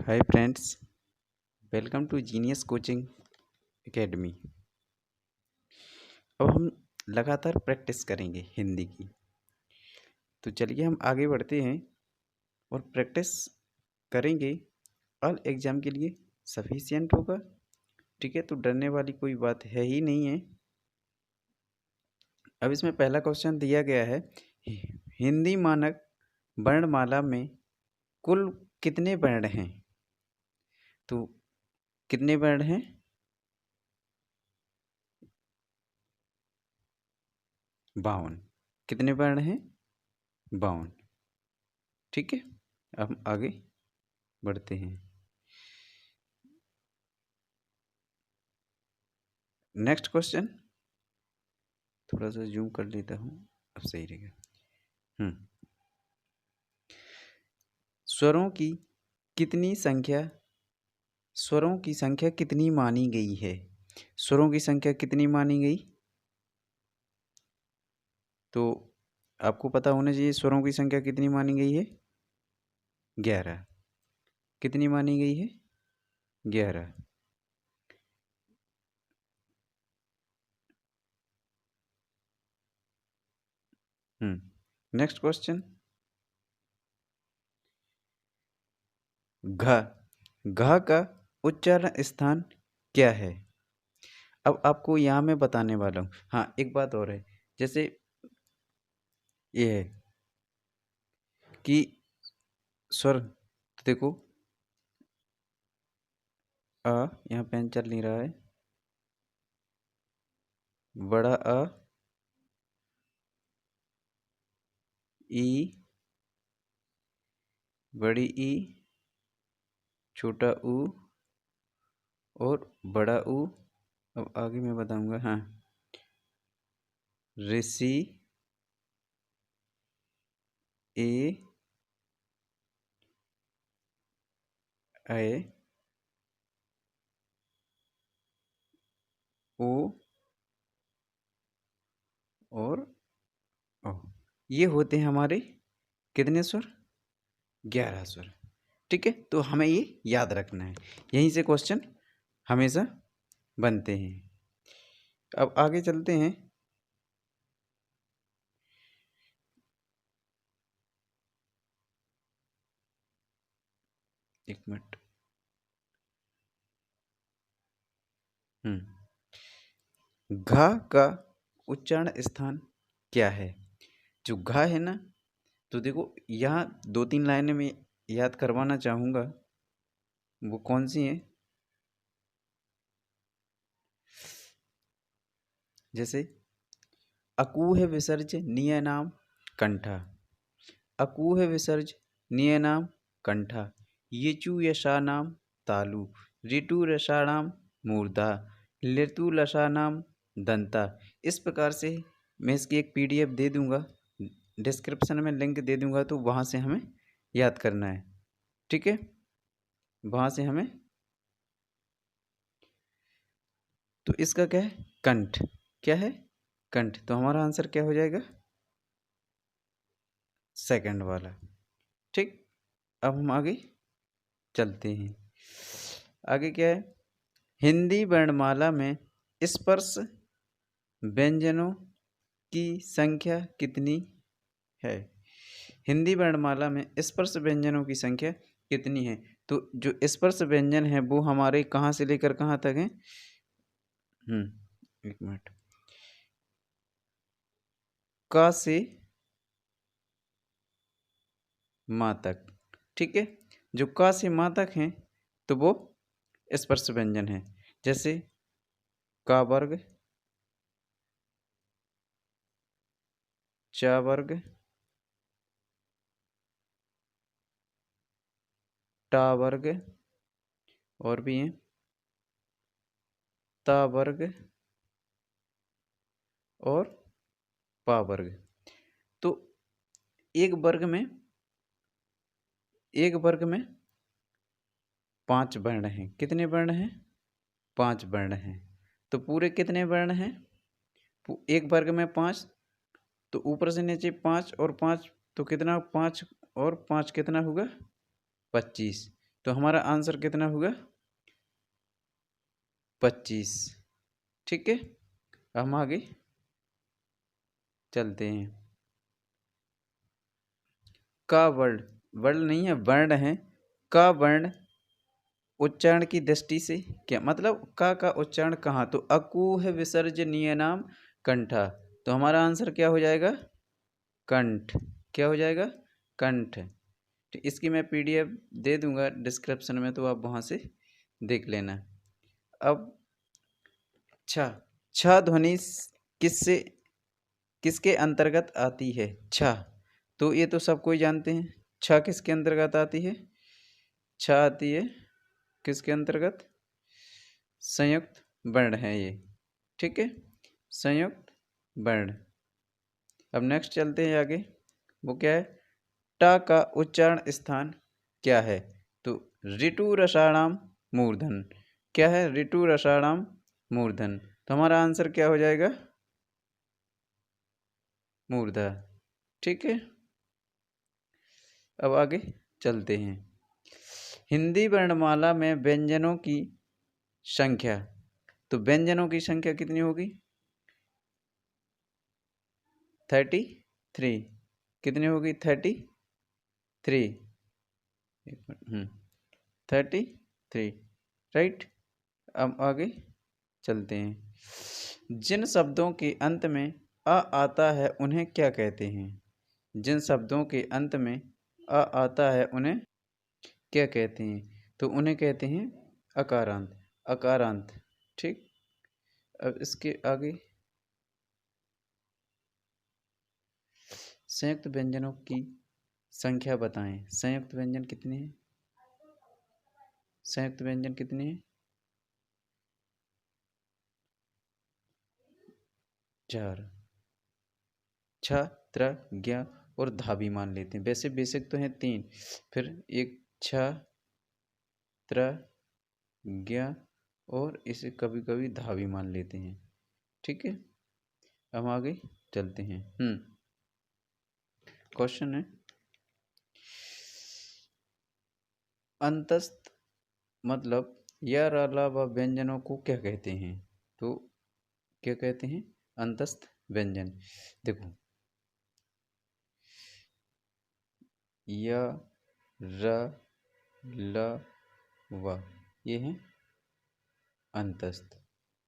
Hi friends, welcome to Genius Coaching Academy. अब हम लगातार प्रैक्टिस करेंगे हिंदी की। तो चलिए हम आगे बढ़ते हैं और प्रैक्टिस करेंगे। ऑल एग्ज़ाम के लिए सफिशिएंट होगा। ठीक है, तो डरने वाली कोई बात है ही नहीं है। अब इसमें पहला क्वेश्चन दिया गया है, हिंदी मानक वर्णमाला में कुल कितने वर्ण हैं? तो कितने वर्ण हैं? 52। कितने वर्ण हैं? 52। ठीक है, अब हम आगे बढ़ते हैं। नेक्स्ट क्वेश्चन, थोड़ा सा जूम कर लेता हूँ, अब सही रहेगा। स्वरों की कितनी संख्या स्वरों की संख्या कितनी मानी गई है? स्वरों की संख्या कितनी मानी गई? तो आपको पता होना चाहिए स्वरों की संख्या कितनी मानी गई है? 11। कितनी मानी गई है? 11। नेक्स्ट क्वेश्चन, घ घ का उच्चारण स्थान क्या है? अब आपको यहाँ मैं बताने वाला हूँ। हाँ, एक बात और है, जैसे ये है कि स्वर, तो देखो यहाँ पेन चल नहीं रहा है, बड़ा ई, बड़ी ई, छोटा ऊ और बड़ा ऊ। अब आगे मैं बताऊंगा। हाँ, ऋषि, ए, ए, ओ और ओ, ये होते हैं हमारे कितने स्वर? 11 स्वर। ठीक है, तो हमें ये याद रखना है, यहीं से क्वेश्चन हमेशा बनते हैं। अब आगे चलते हैं। एक मिनट। घ का उच्चारण स्थान क्या है? जो घ है ना, तो देखो यहाँ 2-3 लाइनें में याद करवाना चाहूँगा। वो कौन सी हैं? जैसे अकूह विसर्ज नियनाम कंठा, अकूह विसर्ज नियनाम कंठा, येचु यशानाम तालु, ऋतु रसाणाम मूर्धा, लृतु लसानाम दंता। इस प्रकार से मैं इसकी एक पीडीएफ दे दूंगा, डिस्क्रिप्शन में लिंक दे दूंगा, तो वहाँ से हमें याद करना है। ठीक है, वहाँ से हमें, तो इसका क्या है? कंठ। क्या है? कंठ। तो हमारा आंसर क्या हो जाएगा? सेकंड वाला। ठीक, अब हम आगे चलते हैं। आगे क्या है? हिंदी वर्णमाला में स्पर्श व्यंजनों की संख्या कितनी है? हिंदी वर्णमाला में स्पर्श व्यंजनों की संख्या कितनी है? तो जो स्पर्श व्यंजन है वो हमारे कहाँ से लेकर कहाँ तक हैं? एक मिनट। क से माँ तक। ठीक है, जो क से माँ तक हैं तो वो स्पर्श व्यंजन है। जैसे का वर्ग, च वर्ग, टा वर्ग, और भी हैं ता वर्ग और पा वर्ग। तो एक वर्ग में 5 वर्ण हैं। कितने वर्ण हैं? 5 वर्ण हैं। तो पूरे कितने वर्ण हैं? एक वर्ग में 5, तो ऊपर से नीचे 5 और 5, तो कितना? 5 और 5 कितना होगा? 25। तो हमारा आंसर कितना होगा? 25। ठीक है, हम आगे चलते हैं। का वर्ण, वर्ण नहीं है, वर्ण है। का वर्ण उच्चारण की दृष्टि से क्या मतलब? का उच्चारण कहाँ? तो अकूह विसर्जनीय नाम कंठा। तो हमारा आंसर क्या हो जाएगा? कंठ। क्या हो जाएगा? कंठ। तो इसकी मैं पीडीएफ दे दूंगा डिस्क्रिप्शन में, तो आप वहाँ से देख लेना। अब छ, छ ध्वनि किससे, किसके अंतर्गत आती है? छ, तो ये तो सब कोई जानते हैं। छ किसके अंतर्गत आती है? छ आती है किसके अंतर्गत? संयुक्त वर्ण है ये। ठीक है, संयुक्त वर्ण। अब नेक्स्ट चलते हैं आगे। वो क्या है? ट का उच्चारण स्थान क्या है? तो ऋतु रसाणाम मूर्धन। क्या है? ऋतु रसाणाम मूर्धन। तो हमारा आंसर क्या हो जाएगा? मूर्धा। ठीक है, अब आगे चलते हैं। हिंदी वर्णमाला में व्यंजनों की संख्या, तो व्यंजनों की संख्या कितनी होगी? 33। कितनी होगी? 33। 33, राइट। अब आगे चलते हैं। जिन शब्दों के अंत में अ आता है उन्हें क्या कहते हैं? जिन शब्दों के अंत में अ आता है उन्हें क्या कहते हैं? तो उन्हें कहते हैं अकारांत। अकारांत। ठीक, अब इसके आगे संयुक्त व्यंजनों की संख्या बताएं। संयुक्त व्यंजन कितने हैं? संयुक्त व्यंजन कितने हैं? 4। छ, त्र, ज्ञ और धा भी मान लेते हैं। वैसे बेसिक तो हैं 3, फिर एक छ, त्र, ज्ञ और इसे कभी कभी धा भी मान लेते हैं। ठीक है, हम आगे चलते हैं। क्वेश्चन है, अंतस्थ मतलब या अलावा व्यंजनों को क्या कहते हैं? तो क्या कहते हैं? अंतस्थ व्यंजन। देखो, य, र, ल, व, ये हैं अंतस्थ।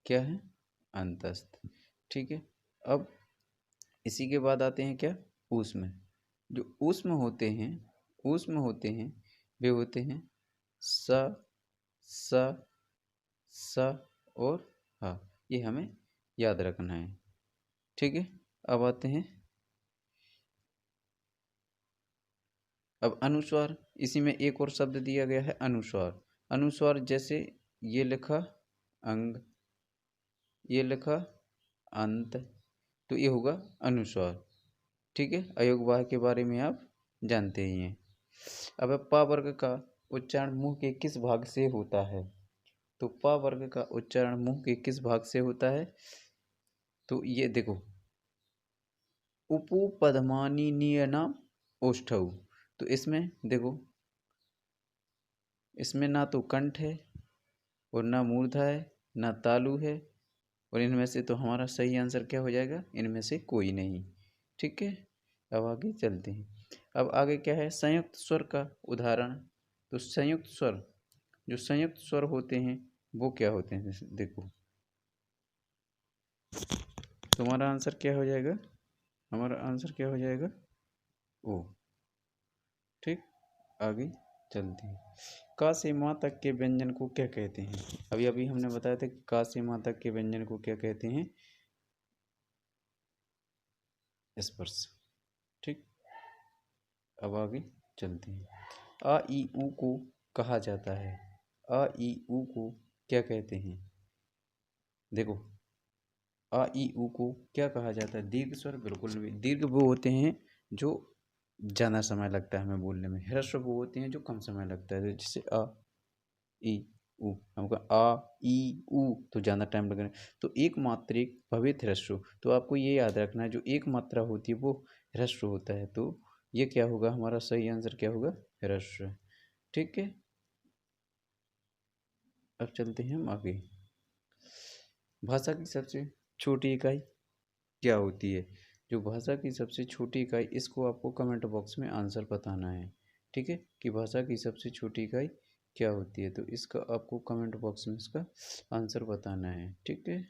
क्या है? अंतस्थ। ठीक है, अब इसी के बाद आते हैं क्या? ऊष्म। जो ऊष्म होते हैं, ऊष्म होते हैं, वे होते हैं स, स, स और ह। ये हमें याद रखना है। ठीक है, अब आते हैं, अब अनुस्वार। इसी में एक और शब्द दिया गया है अनुस्वार। अनुस्वार जैसे ये लिखा अंग, ये लिखा अंत, तो ये होगा अनुस्वार। ठीक है, अयोगवाह के बारे में आप जानते ही हैं। अब प वर्ग का उच्चारण मुंह के किस भाग से होता है? तो प वर्ग का उच्चारण मुंह के किस भाग से होता है? तो ये देखो, उपु पद्मानी नियनम ओष्ठौ। तो इसमें देखो, इसमें ना तो कंठ है और ना मूर्धा है, ना तालु है, और इनमें से तो हमारा सही आंसर क्या हो जाएगा? इनमें से कोई नहीं। ठीक है, अब आगे चलते हैं। अब आगे क्या है? संयुक्त स्वर का उदाहरण। तो संयुक्त स्वर, जो संयुक्त स्वर होते हैं वो क्या होते हैं? देखो, तुम्हारा आंसर क्या हो जाएगा? हमारा आंसर क्या हो जाएगा? ओ। ठीक, आगे चलते हैं। का से माँ तक के व्यंजन को क्या कहते हैं? अभी अभी हमने बताया था कि का से माँ तक के व्यंजन को क्या कहते हैं? स्पर्श। ठीक, अब आगे चलते हैं। आ ई उ को कहा जाता है। आ ई उ को क्या कहते हैं? देखो, आ ई उ को क्या कहा जाता है? दीर्घ स्वर? बिल्कुल भी। दीर्घ वो होते हैं जो ज़्यादा समय लगता है हमें बोलने में। ह्रस्व वो होते हैं जो कम समय लगता है। जैसे अ, ई, उ, हमको आ ई उ तो ज़्यादा टाइम लगेगा। तो एक मात्रिक भवित ह्रस्व, तो आपको ये याद रखना है, जो एक मात्रा होती है वो ह्रस्व होता है। तो ये क्या होगा? हमारा सही आंसर क्या होगा? ह्रस्व। ठीक है, अब चलते हैं हम आगे। भाषा की सबसे छोटी इकाई क्या होती है? जो भाषा की सबसे छोटी इकाई, इसको आपको कमेंट बॉक्स में आंसर बताना है। ठीक है, कि भाषा की सबसे छोटी इकाई क्या होती है, तो इसका आपको कमेंट बॉक्स में इसका आंसर बताना है। ठीक है,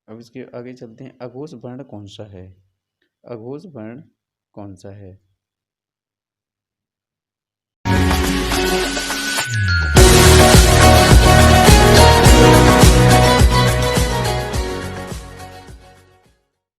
अब इसके आगे चलते हैं। अघोष वर्ण कौन सा है? अघोष वर्ण कौन सा है?